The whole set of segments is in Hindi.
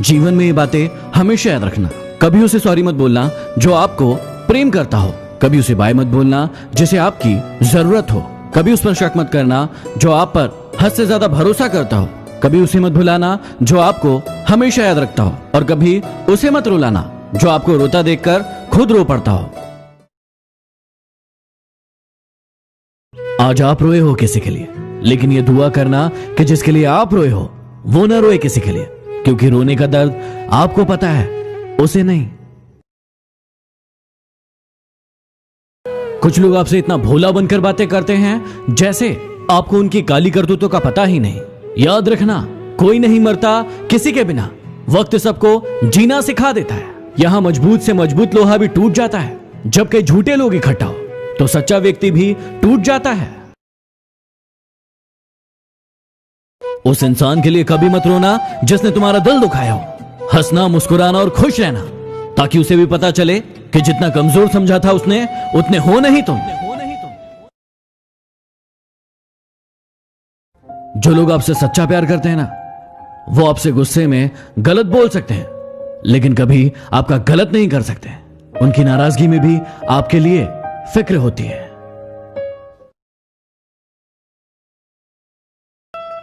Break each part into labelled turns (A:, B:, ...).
A: जीवन में ये बातें हमेशा याद रखना। कभी उसे सॉरी मत बोलना जो आपको प्रेम करता हो, कभी उसे बाय मत बोलना जिसे आपकी जरूरत हो, कभी उस पर शक मत करना जो आप पर हद से ज्यादा भरोसा करता हो, कभी उसे मत भुलाना जो आपको हमेशा याद रखता हो, और कभी उसे मत रुलाना जो आपको रोता देखकर खुद रो पड़ता हो। आज आप रोए हो किसी के लिए, लेकिन ये दुआ करना कि जिसके लिए आप रोए हो वो ना रोए किसी के लिए, क्योंकि रोने का दर्द आपको पता है, उसे नहीं। कुछ लोग आपसे इतना भोला बनकर बातें करते हैं जैसे आपको उनकी काली करतूतों का पता ही नहीं। याद रखना, कोई नहीं मरता किसी के बिना। वक्त सबको जीना सिखा देता है। यहां मजबूत से मजबूत लोहा भी टूट जाता है। जब कई झूठे लोग इकट्ठा हो तो सच्चा व्यक्ति भी टूट जाता है। उस इंसान के लिए कभी मत रोना जिसने तुम्हारा दिल दुखाया हो। हंसना, मुस्कुराना और खुश रहना, ताकि उसे भी पता चले कि जितना कमजोर समझा था उसने, उतने हो नहीं तुम। जो लोग आपसे सच्चा प्यार करते हैं ना, वो आपसे गुस्से में गलत बोल सकते हैं, लेकिन कभी आपका गलत नहीं कर सकते। उनकी नाराजगी में भी आपके लिए फिक्र होती है।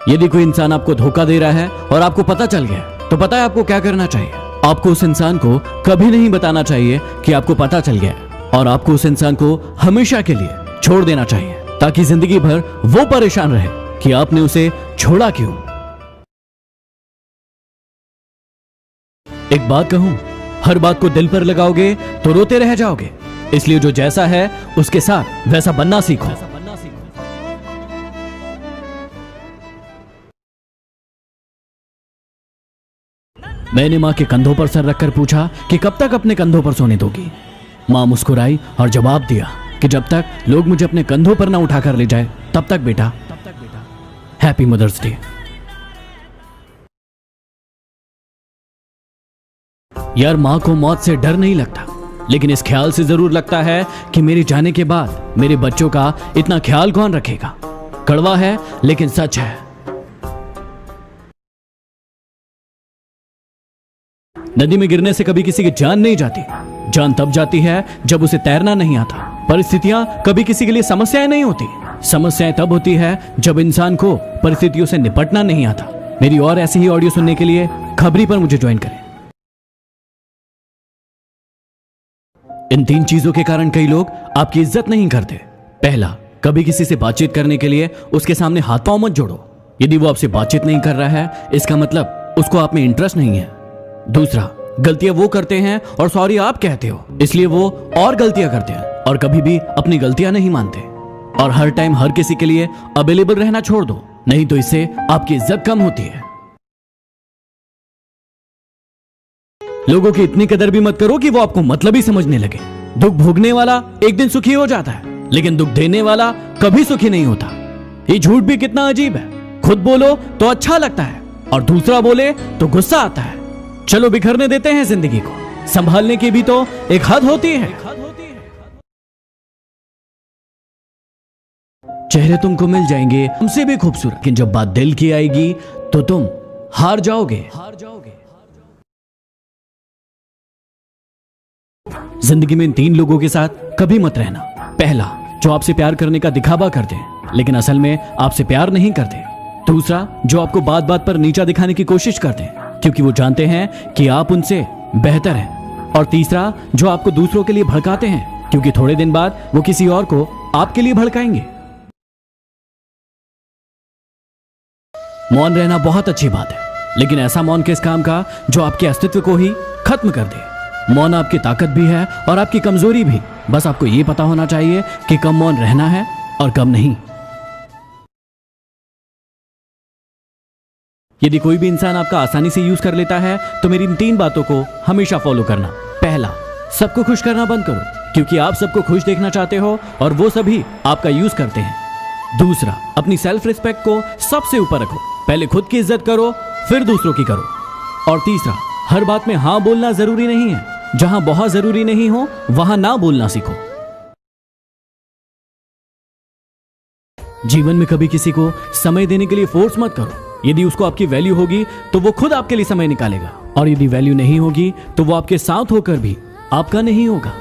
A: यदि कोई इंसान आपको धोखा दे रहा है और आपको पता चल गया, तो पता है आपको क्या करना चाहिए? आपको उस इंसान को कभी नहीं बताना चाहिए कि आपको पता चल गया, और आपको उस इंसान को हमेशा के लिए छोड़ देना चाहिए, ताकि जिंदगी भर वो परेशान रहे कि आपने उसे छोड़ा क्यों। एक बात कहूं, हर बात को दिल पर लगाओगे तो रोते रह जाओगे। इसलिए जो जैसा है उसके साथ वैसा बनना सीखो। मैंने मां के कंधों पर सर रखकर पूछा कि कब तक अपने कंधों पर सोने दोगी? मां मुस्कुराई और जवाब दिया कि जब तक लोग मुझे अपने कंधों पर ना उठाकर ले जाए, तब तक बेटा। Happy mother's day. यार, मां को मौत से डर नहीं लगता, लेकिन इस ख्याल से जरूर लगता है कि मेरे जाने के बाद मेरे बच्चों का इतना ख्याल कौन रखेगा। कड़वा है लेकिन सच है। नदी में गिरने से कभी किसी की जान नहीं जाती। जान तब जाती है जब उसे तैरना नहीं आता। परिस्थितियां कभी किसी के लिए समस्याएं नहीं होती। समस्याएं तब होती है जब इंसान को परिस्थितियों से निपटना नहीं आता। मेरी और ऐसी ही ऑडियो सुनने के लिए खबरी पर मुझे ज्वाइन करें। इन 3 चीजों के कारण कई लोग आपकी इज्जत नहीं करते। पहला, कभी किसी से बातचीत करने के लिए उसके सामने हाथ पांव मत जोड़ो। यदि वो आपसे बातचीत नहीं कर रहा है, इसका मतलब उसको आप में इंटरेस्ट नहीं है। दूसरा, गलतियां वो करते हैं और सॉरी आप कहते हो, इसलिए वो और गलतियां करते हैं और कभी भी अपनी गलतियां नहीं मानते। और हर टाइम हर किसी के लिए अवेलेबल रहना छोड़ दो, नहीं तो इससे आपकी इज्जत कम होती है। लोगों की इतनी कदर भी मत करो कि वो आपको मतलब ही समझने लगे। दुख भोगने वाला एक दिन सुखी हो जाता है, लेकिन दुख देने वाला कभी सुखी नहीं होता। ये झूठ भी कितना अजीब है। खुद बोलो तो अच्छा लगता है और दूसरा बोले तो गुस्सा आता है। चलो बिखरने देते हैं जिंदगी को, संभालने की भी तो एक हद होती है। चेहरे तुमको मिल जाएंगे हमसे भी खूबसूरत, लेकिन जब बात दिल की आएगी तो तुम हार जाओगे। जिंदगी में इन 3 लोगों के साथ कभी मत रहना। पहला, जो आपसे प्यार करने का दिखावा करते हैं लेकिन असल में आपसे प्यार नहीं करते। दूसरा, जो आपको बात बात पर नीचा दिखाने की कोशिश करते हैं क्योंकि वो जानते हैं कि आप उनसे बेहतर हैं। और तीसरा, जो आपको दूसरों के लिए भड़काते हैं क्योंकि थोड़े दिन बाद वो किसी और को आपके लिए भड़काएंगे। मौन रहना बहुत अच्छी बात है, लेकिन ऐसा मौन किस काम का जो आपके अस्तित्व को ही खत्म कर दे। मौन आपकी ताकत भी है और आपकी कमजोरी भी। बस आपको यह पता होना चाहिए कि कब मौन रहना है और कब नहीं। यदि कोई भी इंसान आपका आसानी से यूज कर लेता है तो मेरी इन 3 बातों को हमेशा फॉलो करना। पहला, सबको खुश करना बंद करो, क्योंकि आप सबको खुश देखना चाहते हो और वो सभी आपका यूज करते हैं। दूसरा, अपनी सेल्फ रिस्पेक्ट को सबसे ऊपर रखो। पहले खुद की इज्जत करो, फिर दूसरों की करो। और तीसरा, हर बात में हां बोलना जरूरी नहीं है। जहां बहुत जरूरी नहीं हो वहां ना बोलना सीखो। जीवन में कभी किसी को समय देने के लिए फोर्स मत करो। यदि उसको आपकी वैल्यू होगी तो वो खुद आपके लिए समय निकालेगा, और यदि वैल्यू नहीं होगी तो वो आपके साथ होकर भी आपका नहीं होगा।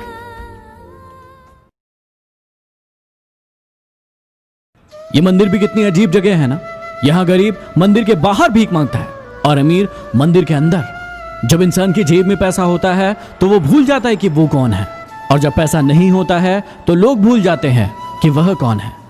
A: ये मंदिर भी कितनी अजीब जगह है ना। यहां गरीब मंदिर के बाहर भीख मांगता है और अमीर मंदिर के अंदर। जब इंसान की जेब में पैसा होता है तो वो भूल जाता है कि वो कौन है, और जब पैसा नहीं होता है तो लोग भूल जाते हैं कि वह कौन है।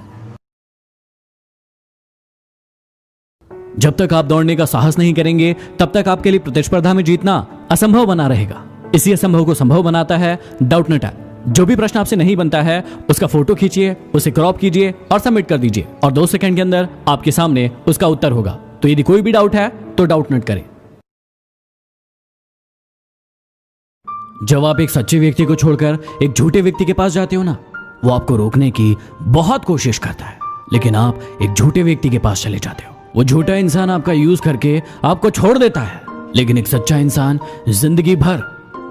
A: जब तक आप दौड़ने का साहस नहीं करेंगे तब तक आपके लिए प्रतिस्पर्धा में जीतना असंभव बना रहेगा। इसी असंभव को संभव बनाता है डाउटनेट ऐप। जो भी प्रश्न आपसे नहीं बनता है उसका फोटो खींचिए, उसे क्रॉप कीजिए और सबमिट कर दीजिए, और 2 सेकंड के अंदर आपके सामने उसका उत्तर होगा। तो यदि कोई भी डाउट है तो डाउटनेट करें। जब आप एक सच्चे व्यक्ति को छोड़कर एक झूठे व्यक्ति के पास जाते हो ना, वो आपको रोकने की बहुत कोशिश करता है, लेकिन आप एक झूठे व्यक्ति के पास चले जाते हो। वो झूठा इंसान आपका यूज करके आपको छोड़ देता है, लेकिन एक सच्चा इंसान जिंदगी भर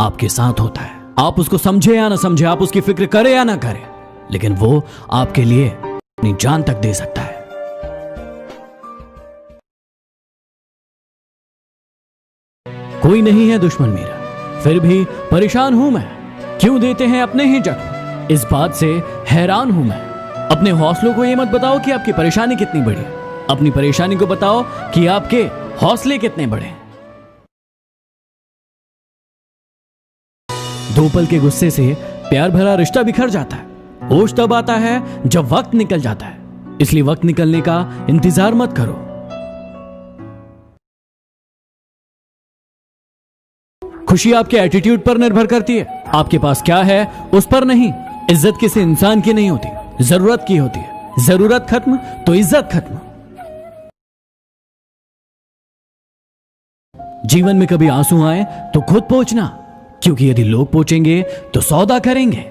A: आपके साथ होता है। आप उसको समझे या ना समझे, आप उसकी फिक्र करे या ना करे, लेकिन वो आपके लिए अपनी जान तक दे सकता है। कोई नहीं है दुश्मन मेरा, फिर भी परेशान हूं मैं। क्यों देते हैं अपने ही जख्म, इस बात से हैरान हूं मैं। अपने हौसलों को ये मत बताओ कि आपकी परेशानी कितनी बड़ी है, अपनी परेशानी को बताओ कि आपके हौसले कितने बड़े हैं। 2 पल के गुस्से से प्यार भरा रिश्ता बिखर जाता है। होश तब आता है जब वक्त निकल जाता है, इसलिए वक्त निकलने का इंतजार मत करो। खुशी आपके एटीट्यूड पर निर्भर करती है, आपके पास क्या है उस पर नहीं। इज्जत किसी इंसान की नहीं होती, जरूरत की होती है। जरूरत खत्म तो इज्जत खत्म। जीवन में कभी आंसू आए तो खुद पोंछना, क्योंकि यदि लोग पोंछेंगे तो सौदा करेंगे।